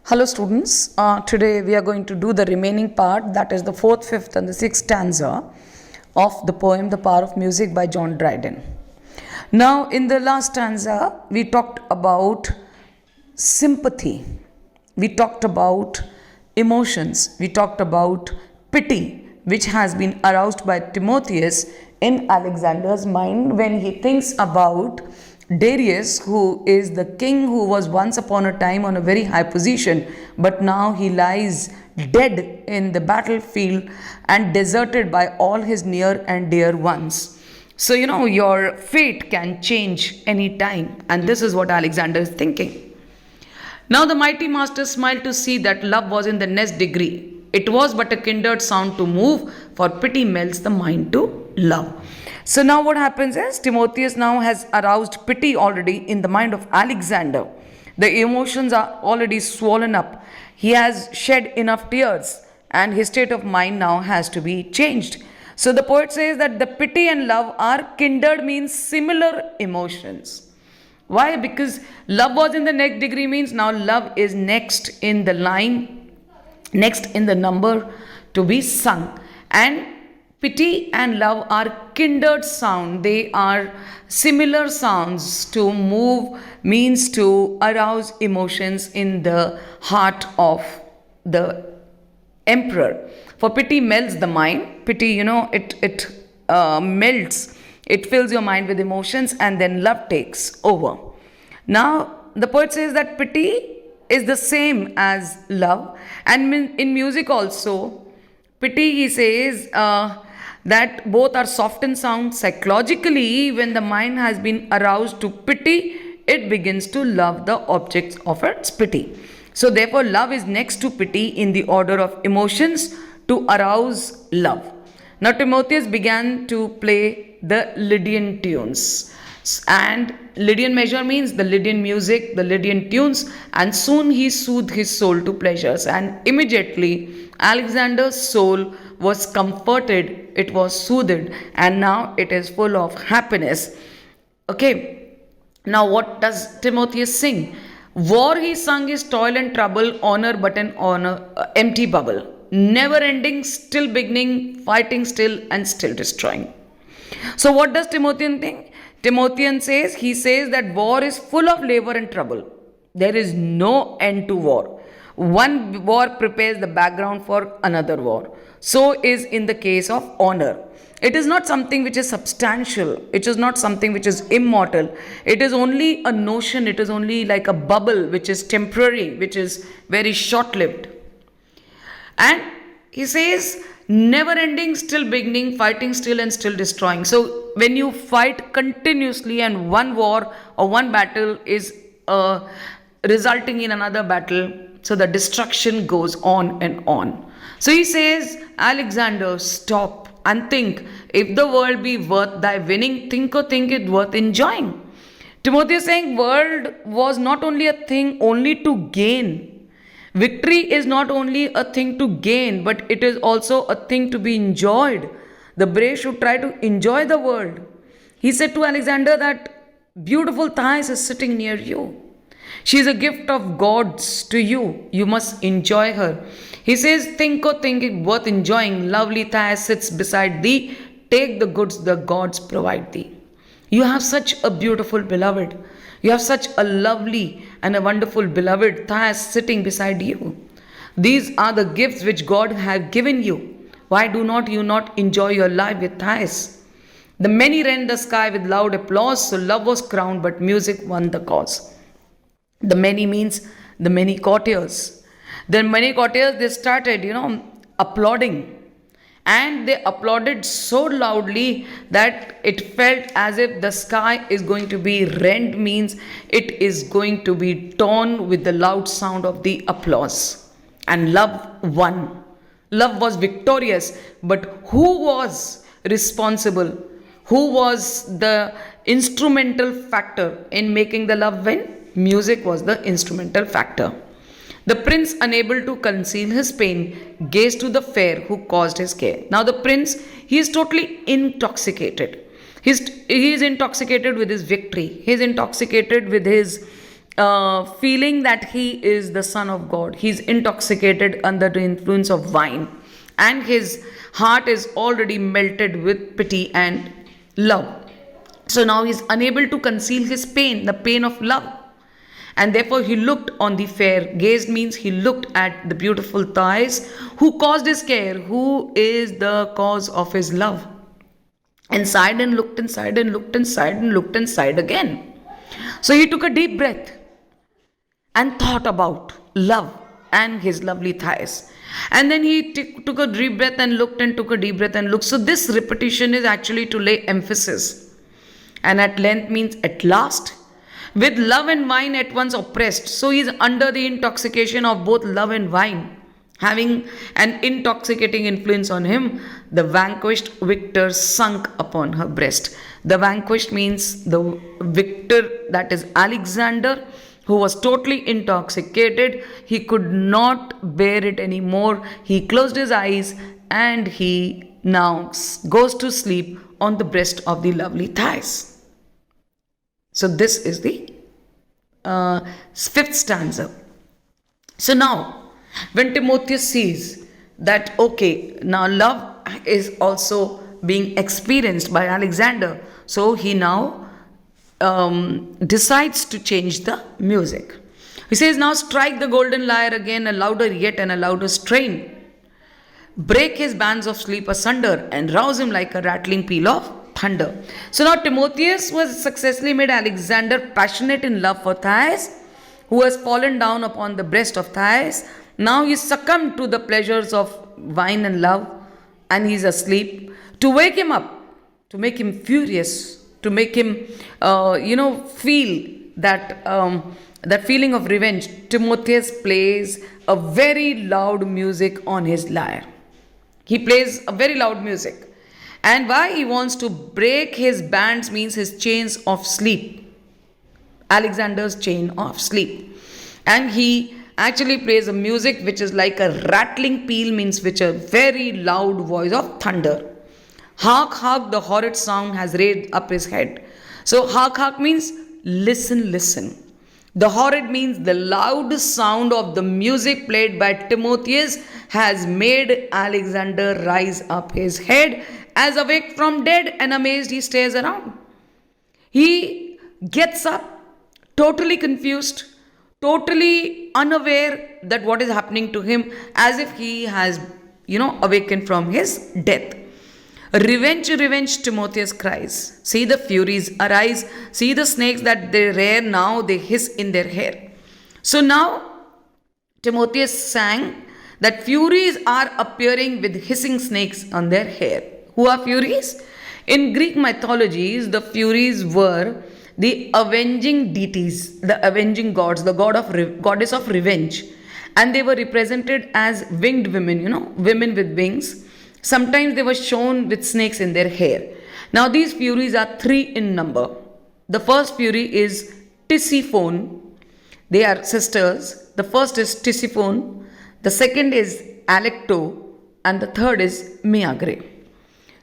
Hello students, today we are going to do the remaining part, that is the 4th, 5th and the 6th stanza of the poem The Power of Music by John Dryden. Now in the last stanza we talked about sympathy, we talked about emotions, we talked about pity which has been aroused by Timotheus in Alexander's mind when he thinks about Darius, who is the king who was once upon a time on a very high position, but now he lies dead in the battlefield and deserted by all his near and dear ones. So, your fate can change any time, and this is what Alexander is thinking. Now the mighty master smiled to see that love was in the next degree. It was but a kindred sound to move, for pity melts the mind to love. So now what happens is Timotheus now has aroused pity already in the mind of Alexander. The emotions are already swollen up. He has shed enough tears and his state of mind now has to be changed. So the poet says that the pity and love are kindred, means similar emotions. Why? Because love was in the next degree means now love is next in the line, next in the number to be sung. And pity and love are kindred sound. They are similar sounds. To move means to arouse emotions in the heart of the emperor. For pity melts the mind. Pity, it melts. It fills your mind with emotions, and then love takes over. Now, the poet says that pity is the same as love. And in music also, pity, he says, that both are soft in sound. Psychologically, when the mind has been aroused to pity, it begins to love the objects of its pity. So therefore, love is next to pity in the order of emotions to arouse love. Now Timotheus began to play the Lydian tunes. And Lydian measure means the Lydian music, the Lydian tunes, and soon he soothed his soul to pleasures. And immediately Alexander's soul was comforted, it was soothed, and now it is full of happiness. Okay, now what does Timotheus sing? War he sung his toil and trouble, honor but an empty bubble. Never ending, still beginning, fighting still and still destroying. So what does Timothean think? Timothean says, he says that war is full of labor and trouble. There is no end to war. One war prepares the background for another war. So is in the case of honor. It is not something which is substantial. It is not something which is immortal. It is only a notion. It is only like a bubble which is temporary, which is very short-lived. And he says, never ending, still beginning, fighting still and still destroying. So when you fight continuously and one war or one battle is resulting in another battle, so the destruction goes on and on. So he says, Alexander, stop and think. If the world be worth thy winning, think it worth enjoying. Timothy is saying, world was not only a thing only to gain. Victory is not only a thing to gain, but it is also a thing to be enjoyed. The brave should try to enjoy the world. He said to Alexander that beautiful Thais is sitting near you. She is a gift of gods to you. You must enjoy her. He says, think it worth enjoying. Lovely Thais sits beside thee. Take the goods the gods provide thee. You have such a beautiful beloved. You have such a lovely and a wonderful beloved Thais sitting beside you. These are the gifts which God have given you. Why do not you not enjoy your life with Thais? The many rend the sky with loud applause. So love was crowned, but music won the cause. The many means the many courtiers. The many courtiers, they started, applauding. And they applauded so loudly that it felt as if the sky is going to be rent, means it is going to be torn with the loud sound of the applause. And love won. Love was victorious. But who was responsible? Who was the instrumental factor in making the love win? Music was the instrumental factor. The prince, unable to conceal his pain, gazed to the fair who caused his care. Now the prince, he is totally intoxicated. He is intoxicated with his victory. He is intoxicated with his feeling that he is the Son of God. He's intoxicated under the influence of wine, and his heart is already melted with pity and love. So now he's unable to conceal his pain, the pain of love. And therefore he looked on the fair. Gazed means he looked at the beautiful thighs. Who caused his care? Who is the cause of his love? And sighed and looked and sighed and looked and sighed and looked and sighed again. So he took a deep breath and thought about love and his lovely thighs. And then he took a deep breath and looked and took a deep breath and looked. So this repetition is actually to lay emphasis. And at length means at last, with love and wine at once oppressed. So he is under the intoxication of both love and wine, having an intoxicating influence on him. The vanquished victor sunk upon her breast. The vanquished means the victor, that is Alexander, who was totally intoxicated. He could not bear it anymore. He closed his eyes and he now goes to sleep on the breast of the lovely thighs. So this is the fifth stanza. So now, when Timotheus sees that, okay, now love is also being experienced by Alexander, so he now decides to change the music. He says, now strike the golden lyre again, a louder yet and a louder strain. Break his bands of sleep asunder and rouse him like a rattling peal of thunder. So now Timotheus was successfully made Alexander passionate in love for Thais, who has fallen down upon the breast of Thais. Now he succumbed to the pleasures of wine and love, and he's asleep. To wake him up, to make him furious, to make him, feel that feeling of revenge, Timotheus plays a very loud music on his lyre. He plays a very loud music. And why he wants to break his bands means his chains of sleep. Alexander's chain of sleep. And he actually plays a music which is like a rattling peal, means which a very loud voice of thunder. Hark, hark, the horrid sound has raised up his head. So hark, hark means listen, listen. The horrid means the loud sound of the music played by Timotheus has made Alexander rise up his head. As awake from dead and amazed, he stares around. He gets up, totally confused, totally unaware that what is happening to him, as if he has, awakened from his death. Revenge, revenge, Timotheus cries. See the furies arise. See the snakes that they rear now, they hiss in their hair. So now, Timotheus sang that furies are appearing with hissing snakes on their hair. Who are furies? In Greek mythologies, the furies were the avenging deities, the avenging gods, the goddess of revenge. And they were represented as winged women, women with wings. Sometimes they were shown with snakes in their hair. Now these furies are 3 in number. The first fury is Tisiphone. They are sisters. The first is Tisiphone. The second is Alecto. And the third is Meagre.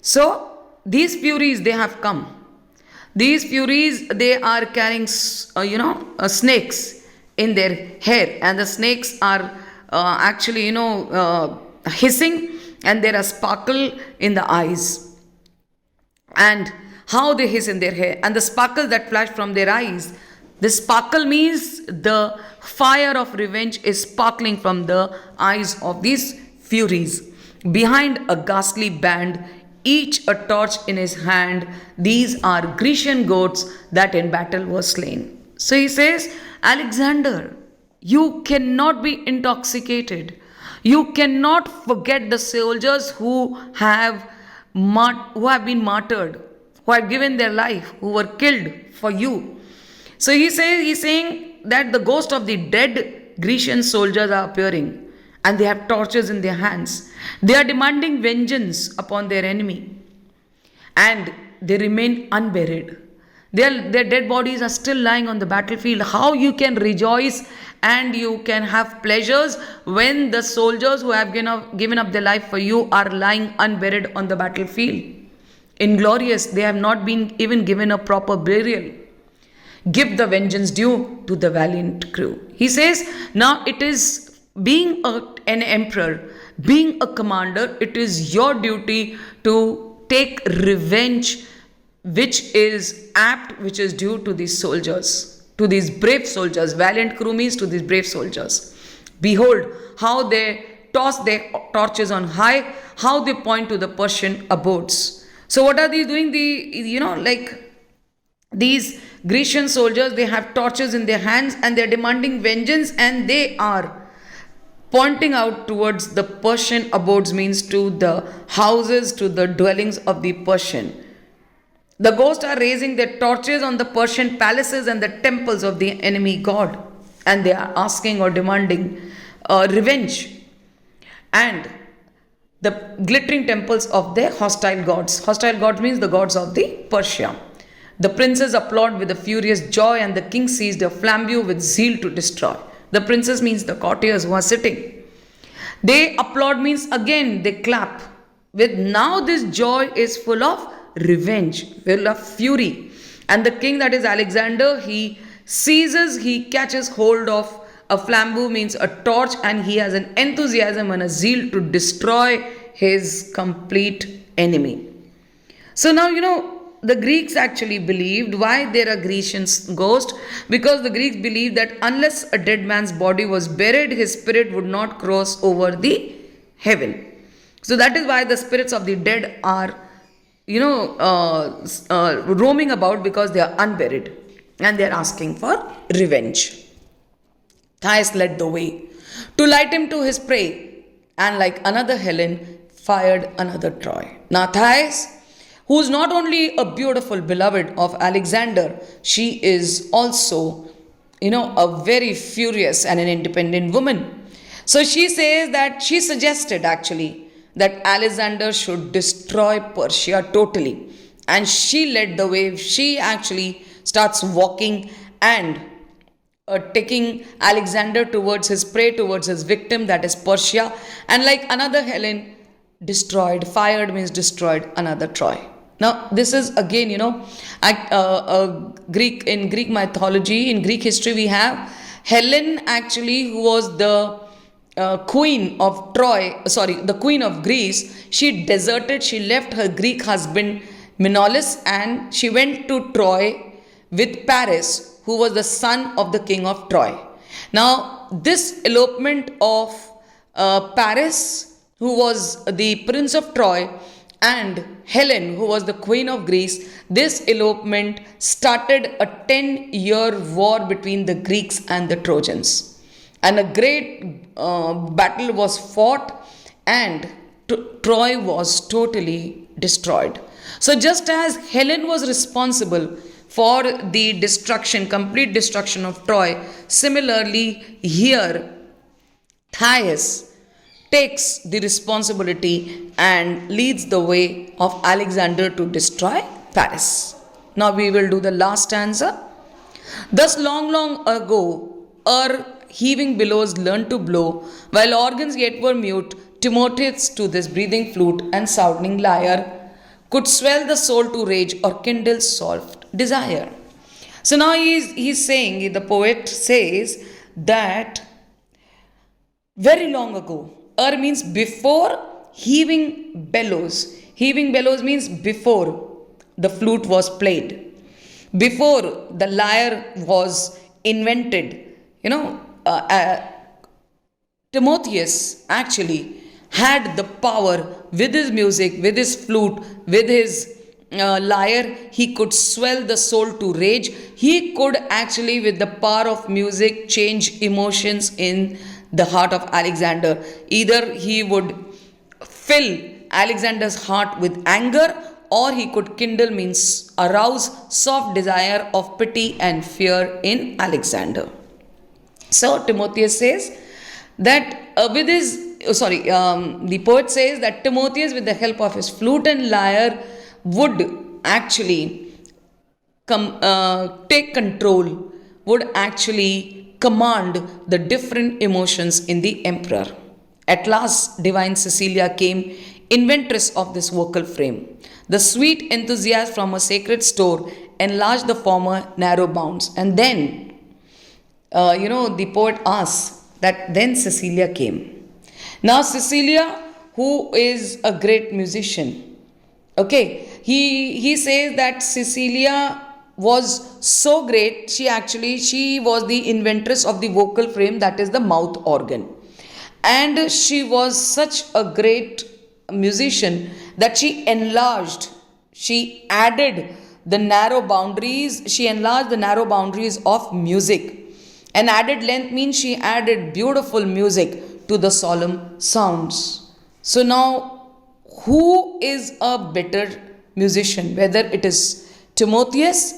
So these furies, they have come. These furies, they are carrying, snakes in their hair. And the snakes are actually, hissing. And there are sparkle in the eyes. And how they hiss in their hair. And the sparkle that flash from their eyes. The sparkle means the fire of revenge is sparkling from the eyes of these furies. Behind a ghastly band, each a torch in his hand. These are Grecian goats that in battle were slain. So he says, Alexander, you cannot be intoxicated. You cannot forget the soldiers who have been martyred, who have given their life, who were killed for you. So he's saying that the ghost of the dead Grecian soldiers are appearing, and they have torches in their hands. They are demanding vengeance upon their enemy, and they remain unburied. Their dead bodies are still lying on the battlefield. How you can rejoice and you can have pleasures when the soldiers who have given up their life for you are lying unburied on the battlefield? Inglorious, they have not been even given a proper burial. give the vengeance due to the valiant crew. He says, now it is being an emperor, being a commander, it is your duty to take revenge, which is apt, which is due to these soldiers, to these brave soldiers. Valiant crew means to these brave soldiers. Behold how they toss their torches on high, how they point to the Persian abodes. So what are they doing? These Grecian soldiers, they have torches in their hands and they're demanding vengeance, and they are pointing out towards the Persian abodes, means to the houses, to the dwellings of the Persian. The ghosts are raising their torches on the Persian palaces and the temples of the enemy god, and they are asking or demanding revenge and the glittering temples of their hostile gods. Hostile gods means the gods of the Persia. The princes applaud with a furious joy, and the king seized a flambeau with zeal to destroy. The princes means the courtiers who are sitting. They applaud means again they clap. With now this joy is full of revenge, full of fury. And the king, that is Alexander, he seizes, he catches hold of a flambeau, means a torch, and he has an enthusiasm and a zeal to destroy his complete enemy. So now, the Greeks actually believed, why there are Grecian ghosts? Because the Greeks believed that unless a dead man's body was buried, his spirit would not cross over the heaven. So that is why the spirits of the dead are, roaming about, because they are unburied and they are asking for revenge. Thais led the way to light him to his prey, and like another Helen, fired another Troy. Now Thais, who is not only a beautiful beloved of Alexander, she is also, a very furious and an independent woman. So she says that she suggested actually that Alexander should destroy Persia totally. And she led the way. She actually starts walking and taking Alexander towards his prey, towards his victim, that is Persia. And like another Helen, fired means destroyed another Troy. Now, this is again, Greek mythology, in Greek history, we have Helen actually, who was the queen of the queen of Greece. She deserted, she left her Greek husband Menelaus, and she went to Troy with Paris, who was the son of the king of Troy. Now, this elopement of Paris, who was the prince of Troy, and Helen, who was the queen of Greece, this elopement started a 10-year war between the Greeks and the Trojans. And a great battle was fought, and Troy was totally destroyed. So just as Helen was responsible for the complete destruction of Troy, similarly here Thais takes the responsibility and leads the way of Alexander to destroy Paris. Now we will do the last stanza. Thus long, long ago, heaving billows learned to blow, while organs yet were mute, Timotheus to this breathing flute and sounding lyre could swell the soul to rage or kindle soft desire. So now he's saying, the poet says that very long ago, means before heaving bellows. Heaving bellows means before the flute was played, before the lyre was invented. Timotheus actually had the power with his music, with his flute, with his lyre. He could swell the soul to rage. He could actually, with the power of music, change emotions in the heart of Alexander. Either he would fill Alexander's heart with anger, or he could kindle, means arouse, soft desire of pity and fear in Alexander. So Timotheus says that the poet says that Timotheus, with the help of his flute and lyre, would actually take control, would actually command the different emotions in the emperor. At last, divine Cecilia came, inventress of this vocal frame. The sweet enthusiast from a sacred store enlarged the former narrow bounds. And then, the poet asks that then Cecilia came. Now, Cecilia, who is a great musician, okay, he says that Cecilia was so great, she was the inventress of the vocal frame, that is the mouth organ. And she was such a great musician that she enlarged, she added the narrow boundaries, she enlarged the narrow boundaries of music. And added length means she added beautiful music to the solemn sounds. So now, who is a better musician? Whether it is Timotheus,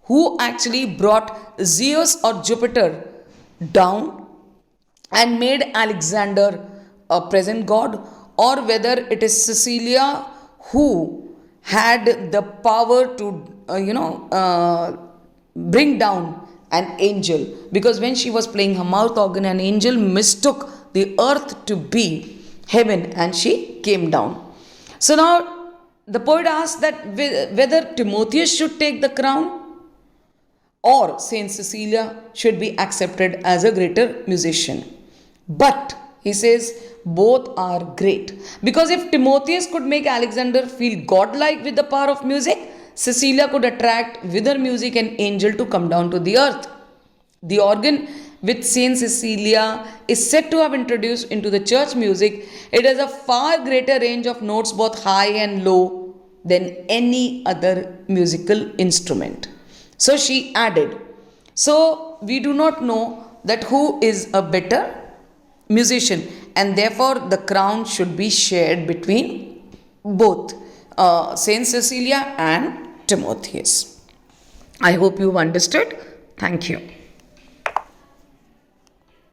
who actually brought Zeus or Jupiter down and made Alexander a present god, or whether it is Cecilia who had the power to, bring down an angel, because when she was playing her mouth organ, an angel mistook the earth to be heaven and she came down. So now the poet asks that whether Timotheus should take the crown or Saint Cecilia should be accepted as a greater musician. But he says both are great, because if Timotheus could make Alexander feel godlike with the power of music, Cecilia could attract with her music an angel to come down to the earth. The organ which Saint Cecilia is said to have introduced into the church music, it has a far greater range of notes, both high and low, than any other musical instrument. So she added. So we do not know that who is a better musician, and therefore the crown should be shared between both Saint Cecilia and Timotheus. I hope you've understood. Thank you.